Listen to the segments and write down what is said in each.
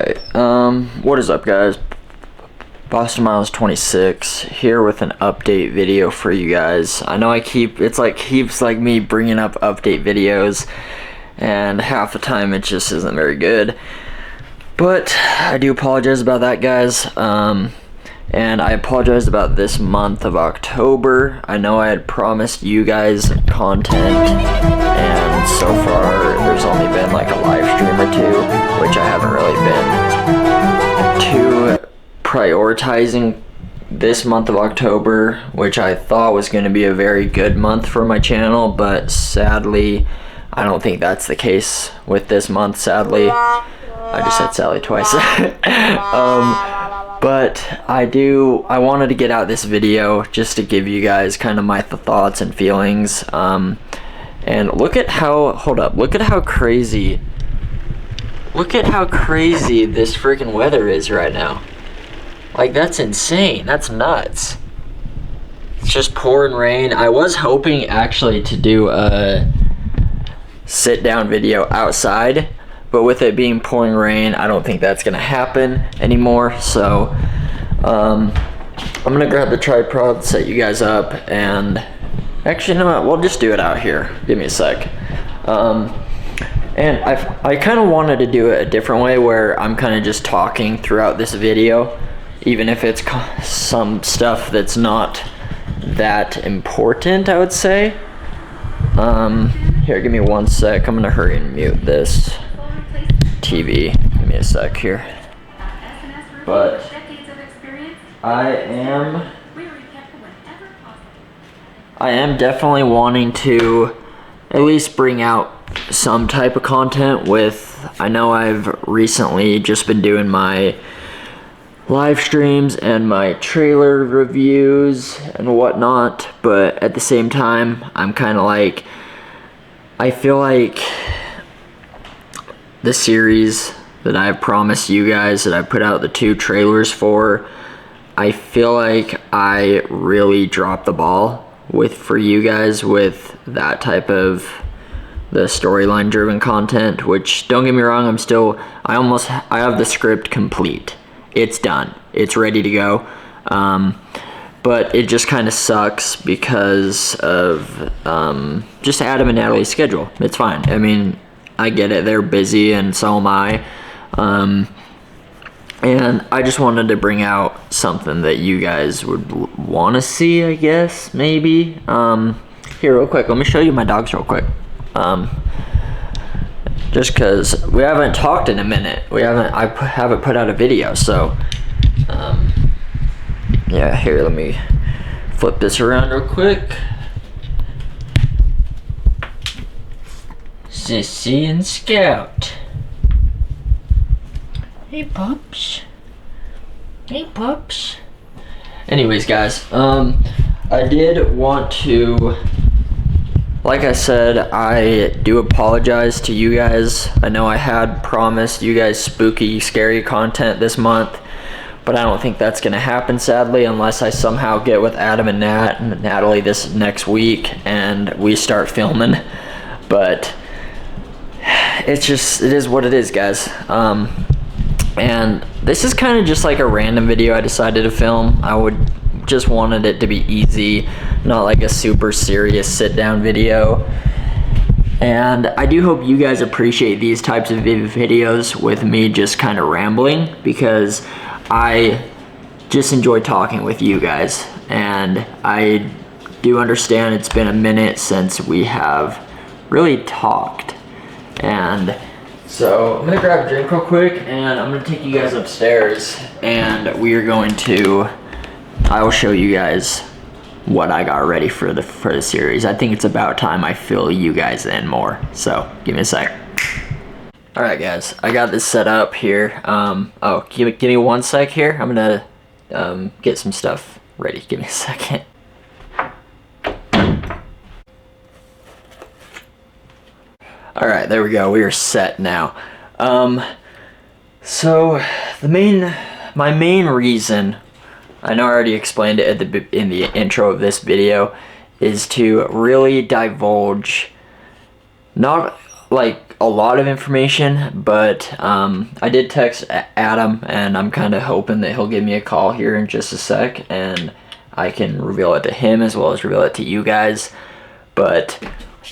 Alright, what is up guys? Boston Miles 26 here with an update video for you guys. I know keeps like me bringing up update videos, and half the time it just isn't very good. But I do apologize about that, guys. And I apologize about this month of October. I know I had promised you guys content, and so far there's only been like a live stream or two, which I haven't really been too prioritizing this month of October, which I thought was going to be a very good month for my channel, but sadly I don't think that's the case with this month. Sadly, I just said Sally twice. But I wanted to get out this video just to give you guys kind of my thoughts and feelings. And look at how crazy this freaking weather is right now. Like, that's insane. That's nuts. It's just pouring rain. I was hoping actually to do a sit down video outside, but with it being pouring rain, I don't think that's gonna happen anymore. So I'm gonna grab the tripod, set you guys up, and actually, you know what, we'll just do it out here. Give me a sec. And I kind of wanted to do it a different way, where I'm kind of just talking throughout this video, even if it's some stuff that's not that important, I would say. Here, give me one sec. I'm gonna hurry and mute this TV. Give me a sec here. But I am definitely wanting to at least bring out some type of content with, I know I've recently just been doing my live streams and my trailer reviews and whatnot, but at the same time, I'm kind of like, I feel like the series that I've promised you guys, that I put out the 2 trailers for, I feel like I really dropped the ball for you guys with that type of the storyline driven content, which, don't get me wrong, I have the script complete. It's done. It's ready to go. But it just kind of sucks because of just Adam and Natalie's schedule. It's fine. I mean, I get it. They're busy, and so am I. And I just wanted to bring out something that you guys would want to see, I guess, maybe. Here, real quick. Let me show you my dogs real quick. Just because we haven't talked in a minute. I haven't put out a video, so yeah, here, let me flip this around real quick. Sissy and Scout. Hey pups. Hey pups. Anyways, guys, I did want to, like I said, I do apologize to you guys. I know I had promised you guys spooky, scary content this month, but I don't think that's gonna happen, sadly, unless I somehow get with Adam and Natalie this next week and we start filming. But it is what it is, guys. And this is kind of just like a random video I decided to film. Just wanted it to be easy, not like a super serious sit down video. And I do hope you guys appreciate these types of videos with me just kind of rambling, because I just enjoy talking with you guys, and I do understand it's been a minute since we have really talked. And so I'm gonna grab a drink real quick, and I'm gonna take you guys upstairs, and I will show you guys what I got ready for the series. I think it's about time I fill you guys in more. So give me a sec. All right, guys, I got this set up here. Give me one sec here. I'm gonna get some stuff ready. Give me a second. All right, there we go. We are set now. So my main reason, I know I already explained it in the intro of this video, is to really divulge, not like a lot of information, but I did text Adam, and I'm kind of hoping that he'll give me a call here in just a sec, and I can reveal it to him as well as reveal it to you guys. But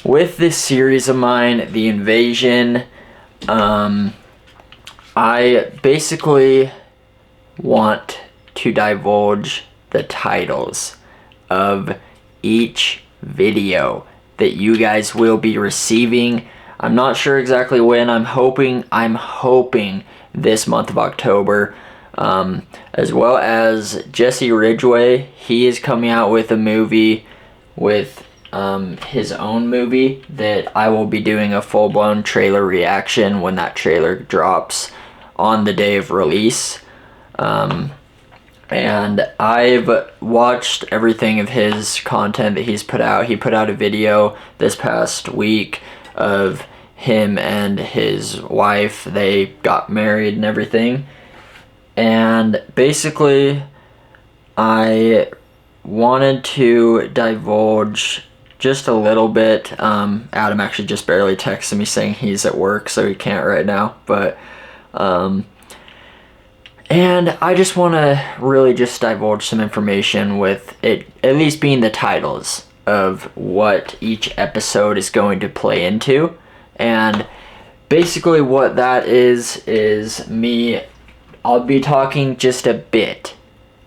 with this series of mine, The Invasion, I basically want to divulge the titles of each video that you guys will be receiving. I'm not sure exactly when. I'm hoping this month of October, as well as Jesse Ridgway. He is coming out with a movie, with his own movie, that I will be doing a full-blown trailer reaction when that trailer drops on the day of release. And I've watched everything of his content that he's put out. He put out a video this past week of him and his wife. They got married and everything. And basically, I wanted to divulge just a little bit. Adam actually just barely texted me saying he's at work, so he can't right now. But, and I just want to really just divulge some information with it, at least being the titles of what each episode is going to play into. And basically what that is me, I'll be talking just a bit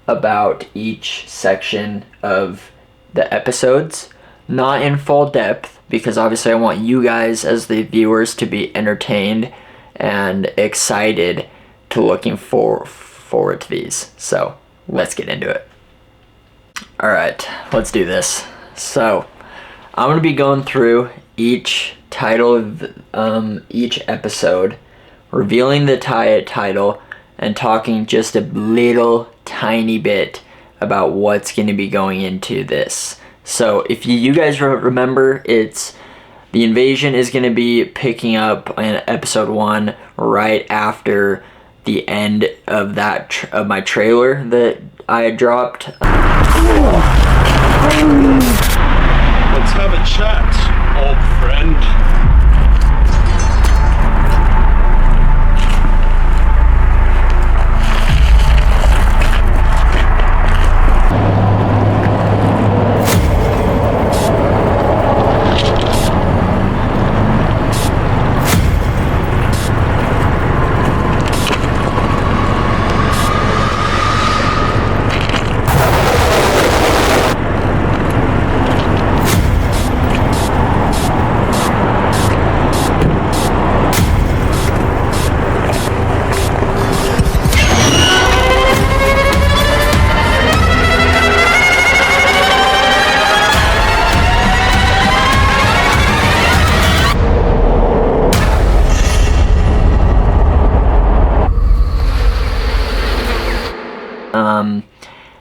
about each section of the episodes, not in full depth, because obviously I want you guys as the viewers to be entertained and excited to looking forward to these. So let's get into it. All right, let's do this. So I'm going to be going through each title of each episode, revealing the title, and talking just a little tiny bit about what's going to be going into this. So if you guys remember, it's The Invasion is going to be picking up in episode 1 right after the end of that of my trailer that I had dropped. Let's have a chat, old friend.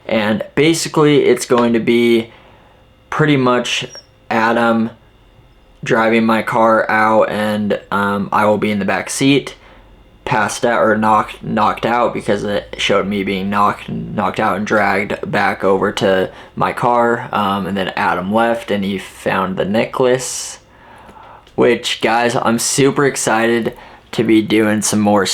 And basically it's going to be pretty much Adam driving my car out, and I will be in the back seat, passed out or knocked out, because it showed me being knocked out and dragged back over to my car, and then Adam left and he found the necklace, which, guys, I'm super excited to be doing some more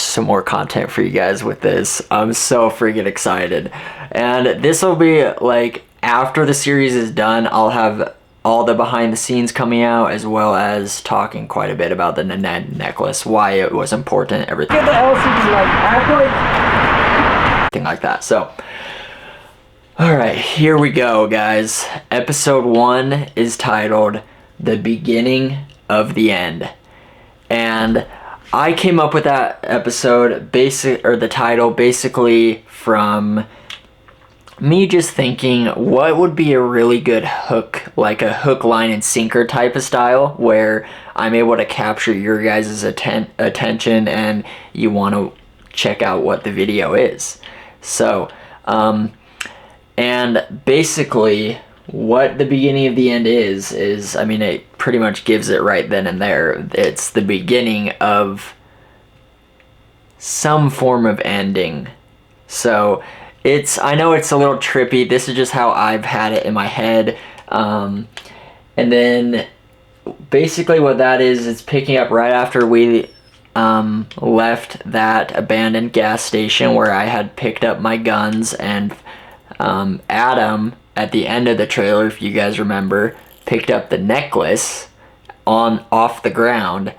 content for you guys with this. I'm so freaking excited. And this will be like after the series is done, I'll have all the behind the scenes coming out, as well as talking quite a bit about the necklace, why it was important, everything. Get the LCD light, everything like that. So alright, here we go, guys. Episode 1 is titled The Beginning of the End. And I came up with that episode the title basically from me just thinking, what would be a really good hook, like a hook, line, and sinker type of style, where I'm able to capture your guys' attention and you want to check out what the video is. So, and basically what the beginning of the end is, I mean, it pretty much gives it right then and there. It's the beginning of some form of ending. So I know it's a little trippy. This is just how I've had it in my head. And then basically what that is, it's picking up right after we left that abandoned gas station where I had picked up my guns, and Adam, at the end of the trailer, if you guys remember, picked up the necklace off the ground.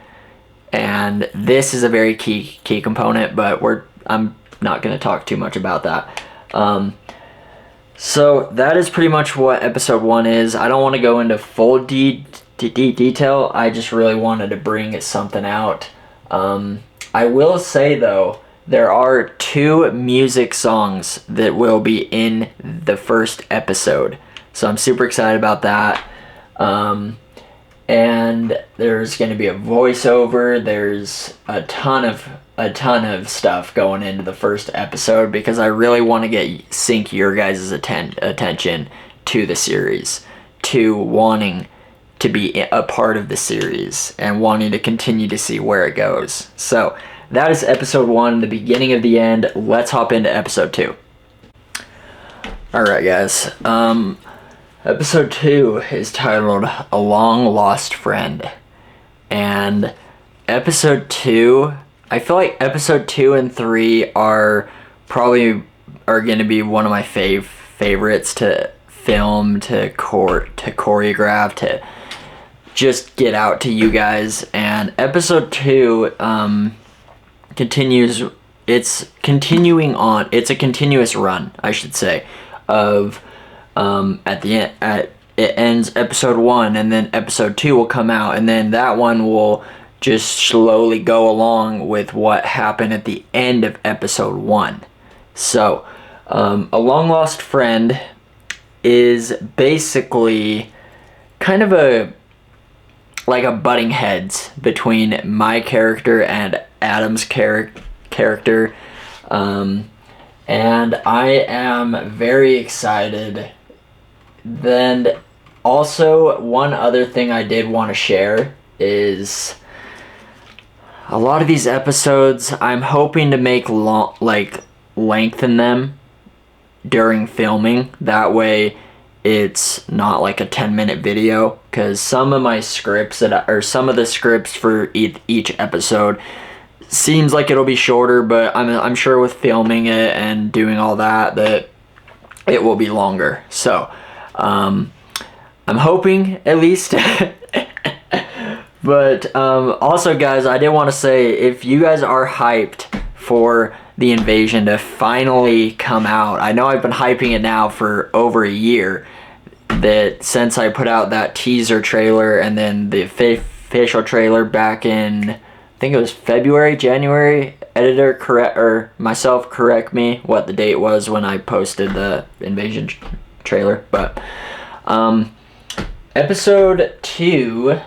And this is a very key component, but I'm not going to talk too much about that. So that is pretty much what episode 1 is. I don't want to go into full detail. I just really wanted to bring something out. I will say though, there are 2 music songs that will be in the first episode, so I'm super excited about that. And there's going to be a voiceover. There's a ton of stuff going into the first episode because I really want to sink your guys' attention to the series, to wanting to be a part of the series and wanting to continue to see where it goes. So that is episode 1, the beginning of the end. Let's hop into episode 2. Alright guys, episode 2 is titled A Long Lost Friend. And episode 2, I feel like episode 2 and 3 are going to be one of my favorites to film, to choreograph, to just get out to you guys. And episode 2 continues. It's continuing on. It's a continuous run, I should say, of at the end. It ends episode 1, and then episode 2 will come out, and then that one will just slowly go along with what happened at the end of episode 1. So, A Long Lost Friend is basically kind of a butting heads between my character and Adam's character. And I am very excited. Then also, one other thing I did want to share is a lot of these episodes I'm hoping to make lengthen them during filming. That way it's not like a 10-minute video, because some of my scripts some of the scripts for each episode seems like it'll be shorter, but I'm sure with filming it and doing all that it will be longer. So I'm hoping, at least. But also guys, I did want to say, if you guys are hyped for The Invasion to finally come out, I know I've been hyping it now for over a year, that since I put out that teaser trailer and then the official trailer back in, I think it was February, January. Editor correct me what the date was when I posted the Invasion trailer. But episode 2,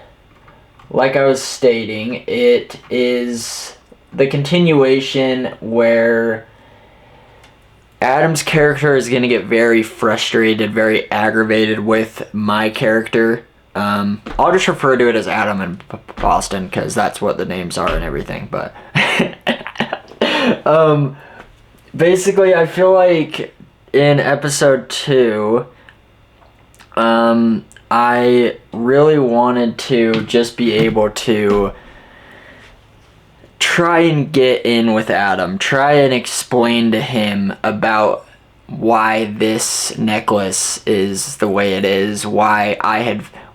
like I was stating, it is the continuation where Adam's character is going to get very frustrated, very aggravated with my character. I'll just refer to it as Adam and Boston because that's what the names are and everything. But basically, I feel like in episode 2, I really wanted to just be able to try and get in with Adam, try and explain to him about why this necklace is the way it is, why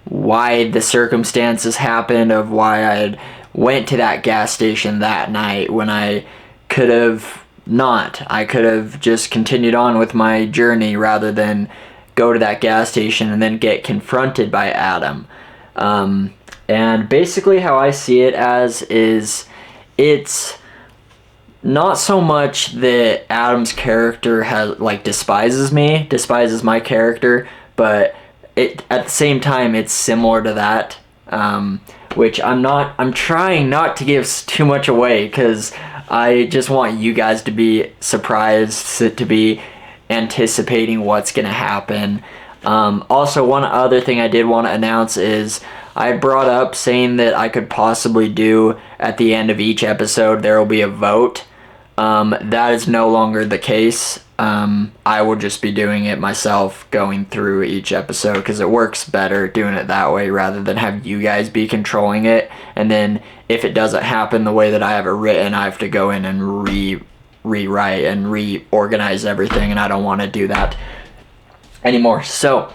the circumstances happened of why I had went to that gas station that night when I could have not. I could have just continued on with my journey rather than go to that gas station and then get confronted by Adam. And basically how I see it as is, it's not so much that Adam's character despises my character, but at the same time it's similar to that, which I'm trying not to give too much away because I just want you guys to be surprised, to be anticipating what's gonna happen. Also, one other thing I did want to announce is I brought up saying that I could possibly do at the end of each episode there will be a vote That is no longer the case. I will just be doing it myself, going through each episode, because it works better doing it that way rather than have you guys be controlling it. And then if it doesn't happen the way that I have it written, I have to go in and rewrite and reorganize everything, and I don't want to do that anymore. So,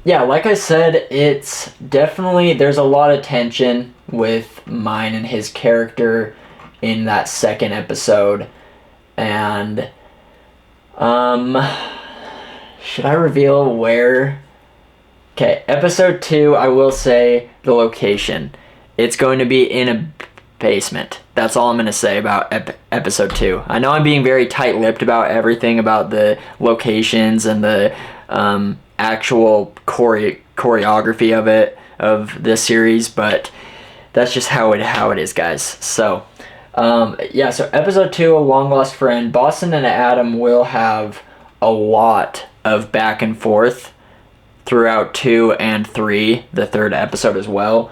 yeah, like I said, it's definitely, there's a lot of tension with mine and his character in that second episode. And should I reveal where? Okay, episode 2, I will say the location. It's going to be in a basement. That's all I'm going to say about episode 2. I know I'm being very tight-lipped about everything, about the locations and the actual choreography of this series, but that's just how it is, guys. So yeah, so episode 2, A Long Lost Friend, Boston and Adam will have a lot of back and forth throughout 2 and 3, the third episode as well.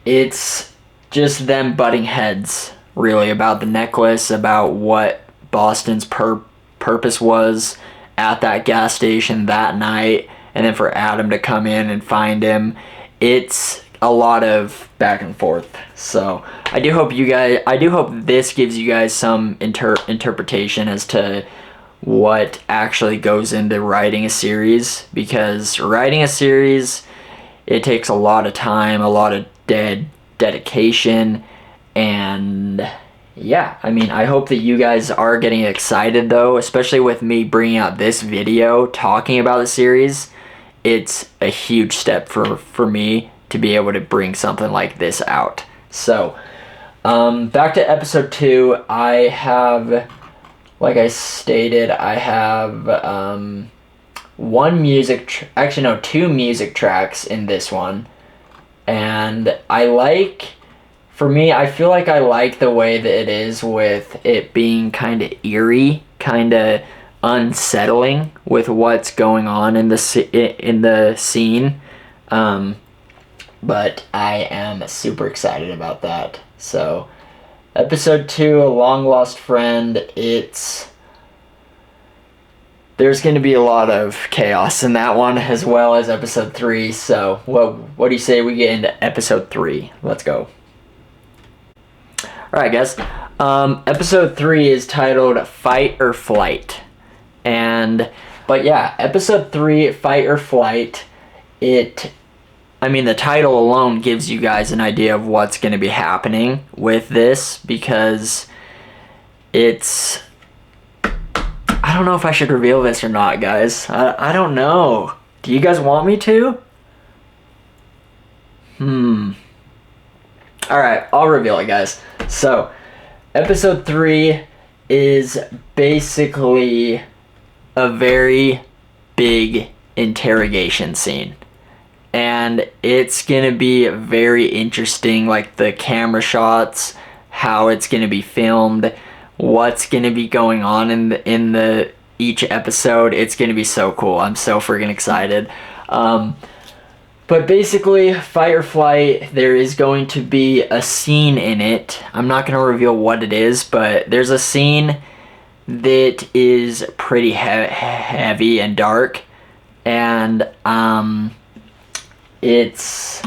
It's just them butting heads, really, about the necklace, about what Boston's purpose was at that gas station that night, and then for Adam to come in and find him. It's a lot of back and forth. So I do hope this gives you guys some interpretation as to what actually goes into writing a series, because writing a series, it takes a lot of time, a lot of dedication, and yeah, I mean, I hope that you guys are getting excited, though, especially with me bringing out this video talking about the series. It's a huge step for me to be able to bring something like this out. So, back to episode 2, I have, like I stated, I have two music tracks in this one. And I feel like I like the way that it is, with it being kind of eerie, kind of unsettling with what's going on in the scene. But I am super excited about that. So, episode 2, A Long Lost Friend, there's going to be a lot of chaos in that one, as well as episode 3. So, what do you say we get into episode 3? Let's go. Alright, guys. Episode 3 is titled Fight or Flight. But yeah, episode 3, Fight or Flight, the title alone gives you guys an idea of what's going to be happening with this, because I don't know if I should reveal this or not, guys. I don't know. Do you guys want me to? Alright, I'll reveal it, guys. So, episode 3 is basically a very big interrogation scene. And it's going to be very interesting, like the camera shots, how it's going to be filmed, what's going to be going on in each episode. It's going to be so cool. I'm so freaking excited. But basically, Fight or Flight, there is going to be a scene in it. I'm not going to reveal what it is, but there's a scene that is pretty heavy and dark. And it's...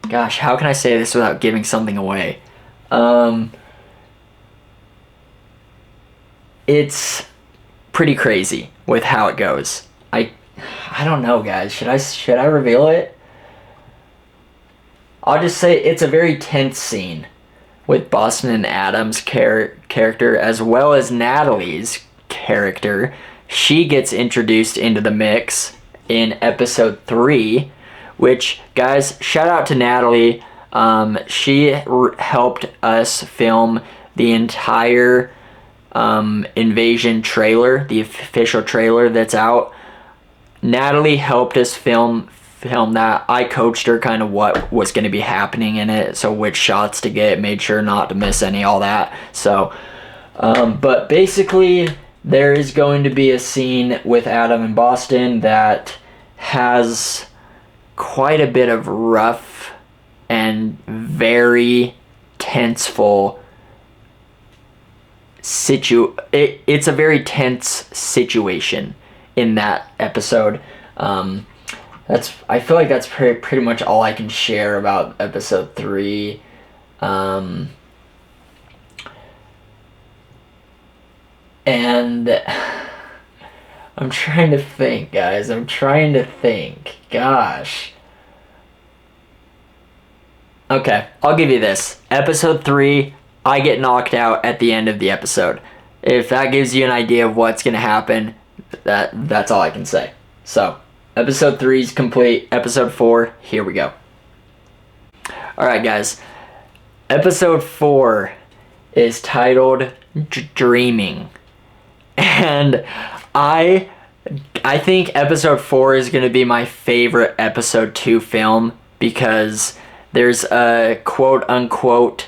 Gosh, how can I say this without giving something away? It's pretty crazy with how it goes. I don't know, guys. Should I reveal it? I'll just say it's a very tense scene with Boston and Adam's character, as well as Natalie's character. She gets introduced into the mix in episode 3, which, guys, shout out to Natalie. She helped us film the entire Invasion trailer, the official trailer that's out. Natalie helped us film that. I coached her kind of what was going to be happening in it, so which shots to get, made sure not to miss any, all that. So, but basically, there is going to be a scene with Adam and Boston that has quite a bit of rough and very tenseful it's a very tense situation in that episode. I feel like that's pretty much all I can share about episode 3. And I'm trying to think, guys. Gosh. Okay, I'll give you this. Episode 3, I get knocked out at the end of the episode. If that gives you an idea of what's going to happen, that's all I can say. So, episode 3 is complete. Episode 4, here we go. Alright, guys. Episode 4 is titled Dreaming. And I think episode 4 is going to be my favorite episode 2 film because there's a quote-unquote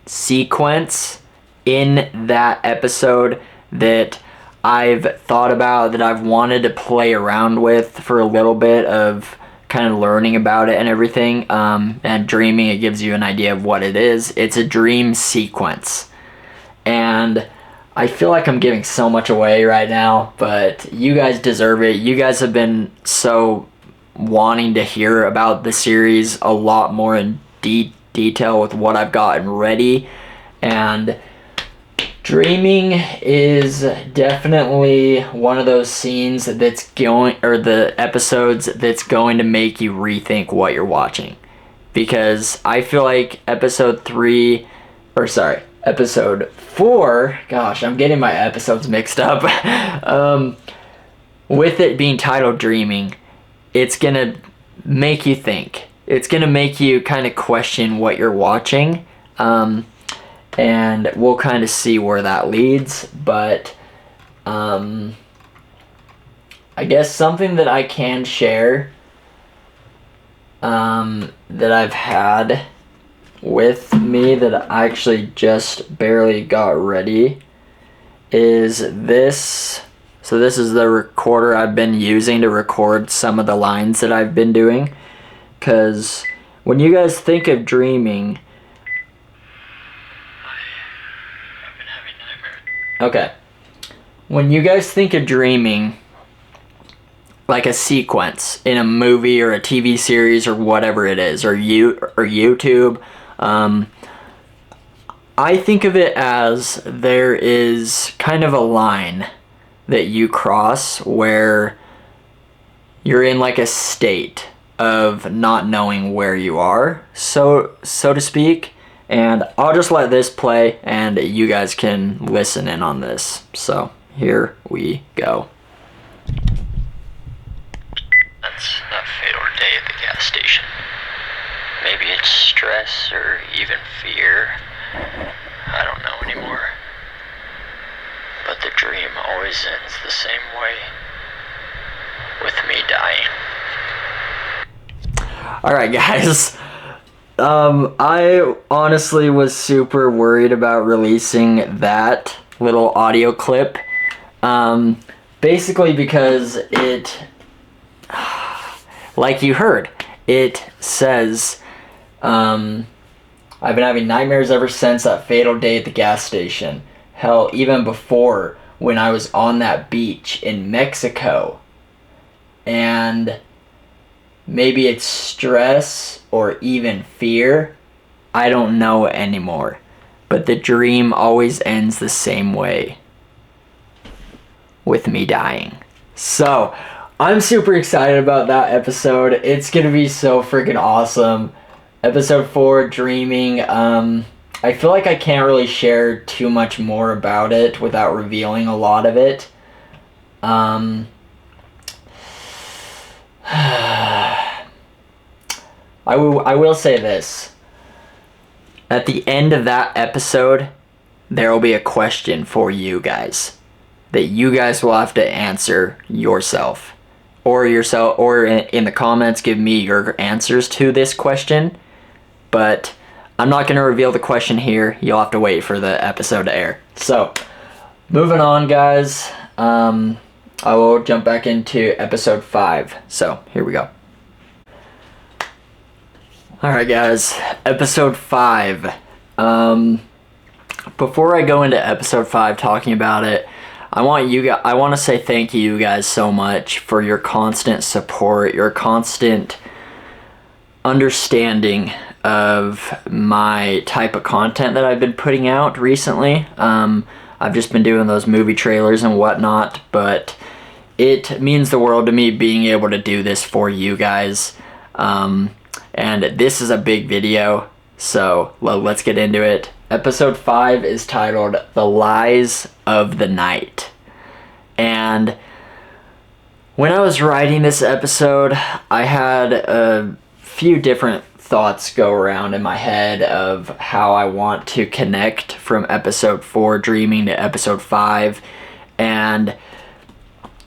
sequence in that episode that I've thought about, that I've wanted to play around with for a little bit of kind of learning about it and everything. And dreaming, it gives you an idea of what it is. It's a dream sequence. And I feel like I'm giving so much away right now, but you guys deserve it. You guys have been so wanting to hear about the series a lot more in detail with what I've gotten ready. And dreaming is definitely one of those scenes that's the episodes that's going to make you rethink what you're watching. Because I feel like episode 4, gosh, I'm getting my episodes mixed up. With it being titled Dreaming, it's gonna make you think. It's gonna make you kind of question what you're watching. And we'll kind of see where that leads. But I guess something that I can share that I've had with me that I actually just barely got ready is this. So this is the recorder I've been using to record some of the lines that I've been doing. Because when you guys think of dreaming... I've been having nightmares. Okay. When you guys think of dreaming, like a sequence in a movie or a TV series or whatever it is, or YouTube, I think of it as there is kind of a line that you cross where you're in like a state of not knowing where you are, so to speak. And I'll just let this play and you guys can listen in on this. So here we go. That's that fatal day at the gas station. Maybe it's stress or even fear. I don't know anymore. But the dream always ends the same way. With me dying. Alright, guys. I honestly was super worried about releasing that little audio clip. Basically because it... like you heard, it says... I've been having nightmares ever since that fatal day at the gas station. Hell, even before, when I was on that beach in Mexico. And maybe it's stress or even fear. I don't know anymore. But the dream always ends the same way. With me dying. So, I'm super excited about that episode. It's gonna be so freaking awesome. Episode 4, Dreaming. I feel like I can't really share too much more about it without revealing a lot of it. I will say this. At the end of that episode, there will be a question for you guys that you guys will have to answer yourself. Or in the comments, give me your answers to this question. But I'm not going to reveal the question here. You'll have to wait for the episode to air. So, moving on, guys. I will jump back into episode 5. So, here we go. Alright, guys. Episode 5. before I go into episode 5 talking about it, I want to say thank you guys so much for your constant support, your constant understanding of my type of content that I've been putting out recently. I've just been doing those movie trailers and whatnot, but it means the world to me being able to do this for you guys. And this is a big video, so let's get into it. Episode 5 is titled The Lies of the Night. And when I was writing this episode, I had a few different thoughts go around in my head of how I want to connect from episode 4 dreaming to episode 5, and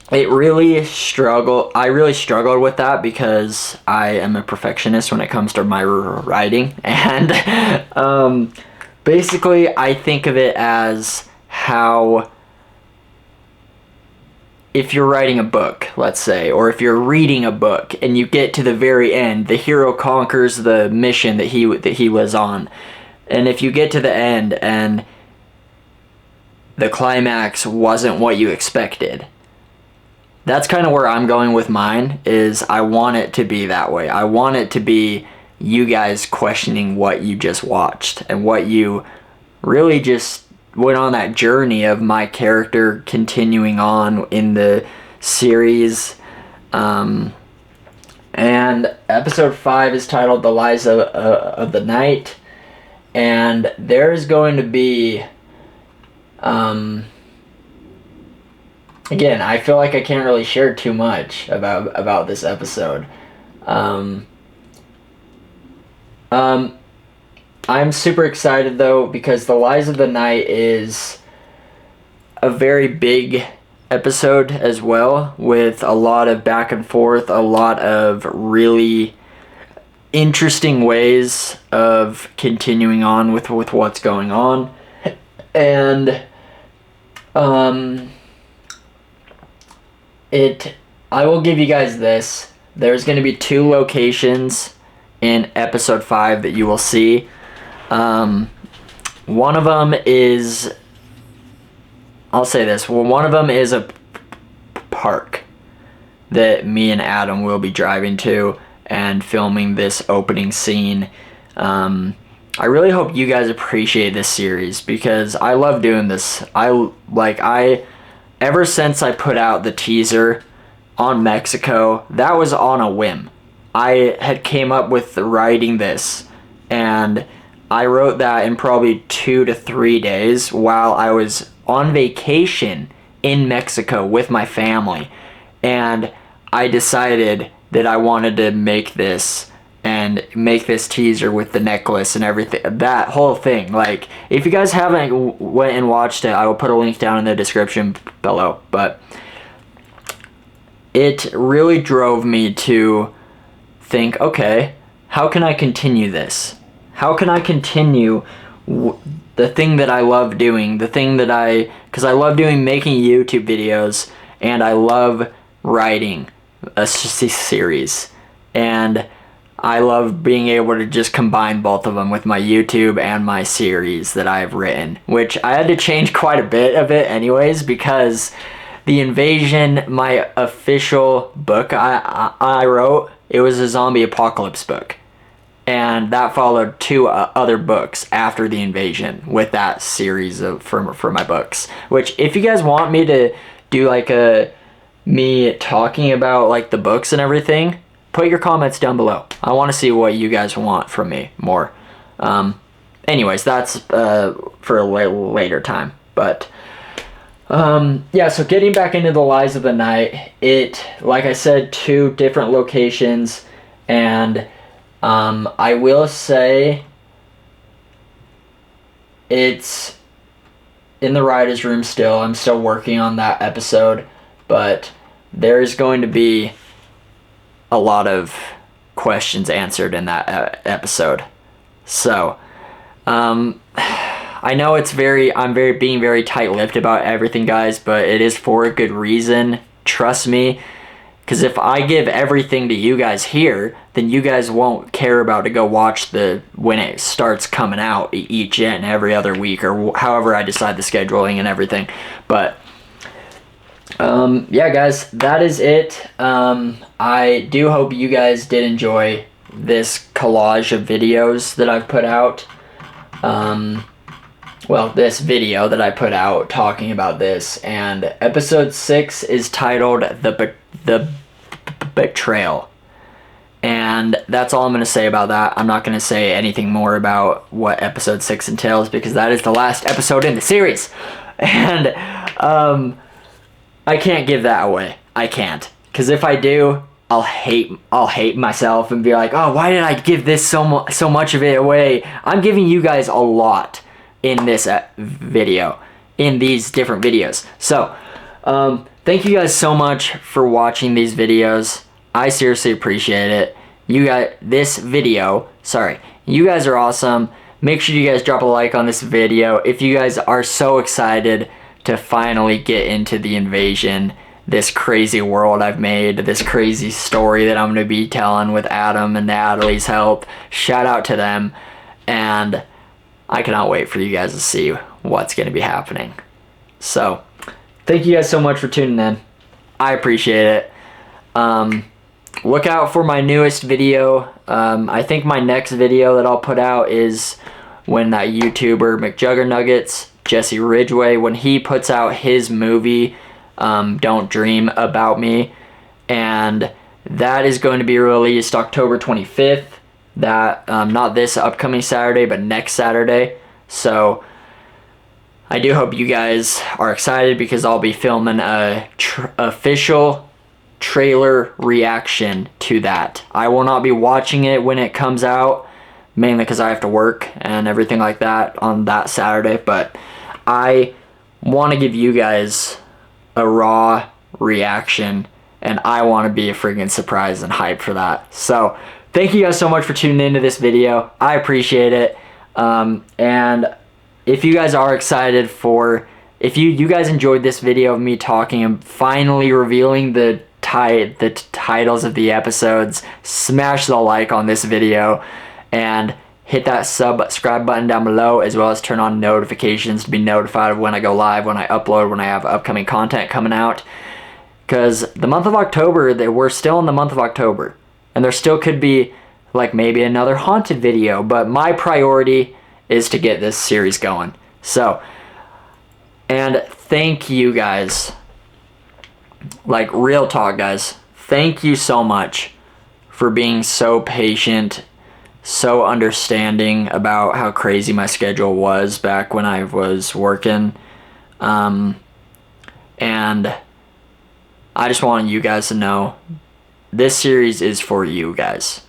I really struggled with that because I am a perfectionist when it comes to my writing, and basically I think of it as how if you're writing a book, let's say, or if you're reading a book and you get to the very end, the hero conquers the mission that he was on. And if you get to the end and the climax wasn't what you expected, that's kind of where I'm going with mine, is I want it to be that way. I want it to be you guys questioning what you just watched and what you really just went on, that journey of my character continuing on in the series. And episode 5 is titled The Lies of the Night, and there's going to be again, I feel like I can't really share too much about this episode. I'm super excited though, because The Lies of the Night is a very big episode as well, with a lot of back and forth, a lot of really interesting ways of continuing on with what's going on. And I will give you guys this. There's going to be 2 locations in episode 5 that you will see. One of them is, I'll say this, one of them is a park that me and Adam will be driving to and filming this opening scene. I really hope you guys appreciate this series because I love doing this. Ever since I put out the teaser on Mexico, that was on a whim. I had came up with writing this, and I wrote that in probably 2 to 3 days while I was on vacation in Mexico with my family. And I decided that I wanted to make this and make this teaser with the necklace and everything, that whole thing. Like, if you guys haven't went and watched it, I will put a link down in the description below. But it really drove me to think, okay, how can I continue this? How can I continue the thing that I love doing, because I love making YouTube videos, and I love writing a series, and I love being able to just combine both of them with my YouTube and my series that I've written, which I had to change quite a bit of it anyways, because The Invasion, my official book I wrote, it was a zombie apocalypse book. And that followed 2 other books after The Invasion with that series for my books. Which, if you guys want me to do me talking about the books and everything, put your comments down below. I want to see what you guys want from me more. Anyways, that's for a later time. But yeah, so getting back into The Lies of the Night, like I said, 2 different locations, and I will say it's in the writer's room still. I'm still working on that episode, but there's going to be a lot of questions answered in that episode. So, I know I'm being very tight-lipped about everything, guys, but it is for a good reason. Trust me, Because if I give everything to you guys here, then you guys won't care about to go watch when it starts coming out each and every other week, or however I decide the scheduling and everything. But yeah, guys, that is it. I do hope you guys did enjoy this collage of videos that I've put out. Well, this video that I put out talking about this, and episode 6 is titled The Betrayal. And that's all I'm going to say about that. I'm not going to say anything more about what episode 6 entails, because that is the last episode in the series. And I can't give that away. I can't. Because if I do, I'll hate myself and be like, oh, why did I give this so much of it away? I'm giving you guys a lot in this video, in these different videos. So, thank you guys so much for watching these videos. I seriously appreciate it. You guys are awesome. Make sure you guys drop a like on this video if you guys are so excited to finally get into the invasion, this crazy world I've made, this crazy story that I'm going to be telling with Adam and Natalie's help. Shout out to them, and I cannot wait for you guys to see what's going to be happening. So, thank you guys so much for tuning in. I appreciate it. Look out for my newest video. I think my next video that I'll put out is when that YouTuber McJuggernuggets, Jesse Ridgway, when he puts out his movie, Don't Dream About Me, and that is going to be released October 25th. That not this upcoming Saturday, but next Saturday. So I do hope you guys are excited, because I'll be filming a official trailer reaction to that. I will not be watching it when it comes out, mainly because I have to work and everything like that on that Saturday, but I want to give you guys a raw reaction, and I want to be a friggin' surprise and hype for that. So thank you guys so much for tuning into this video. I appreciate it. And if you guys are excited for, if you guys enjoyed this video of me talking and finally revealing the titles of the episodes, smash the like on this video and hit that subscribe button down below, as well as turn on notifications to be notified of when I go live, when I upload, when I have upcoming content coming out. Because the month of October, we're still in the month of October, and there still could be like maybe another haunted video, but my priority is to get this series going. So, and thank you guys, like real talk guys, thank you so much for being so patient, so understanding about how crazy my schedule was back when I was working. And I just wanted you guys to know this series is for you guys.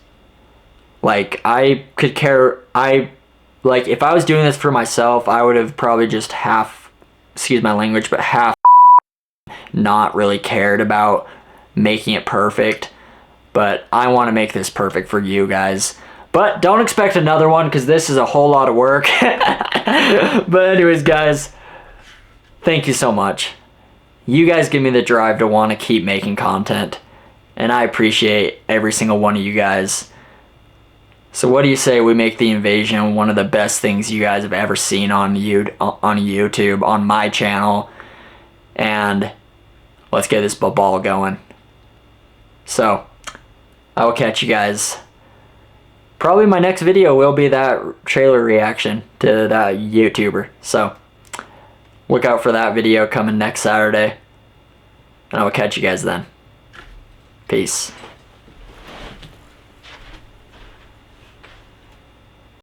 Like, I could care, like, if I was doing this for myself, I would have probably just half not really cared about making it perfect. But I want to make this perfect for you guys. But don't expect another one, because this is a whole lot of work. But anyways, guys, thank you so much. You guys give me the drive to want to keep making content, and I appreciate every single one of you guys. So what do you say we make The Invasion one of the best things you guys have ever seen on YouTube, on my channel, and let's get this ball going. So, I will catch you guys. Probably my next video will be that trailer reaction to that YouTuber. So, look out for that video coming next Saturday. And I will catch you guys then. Peace.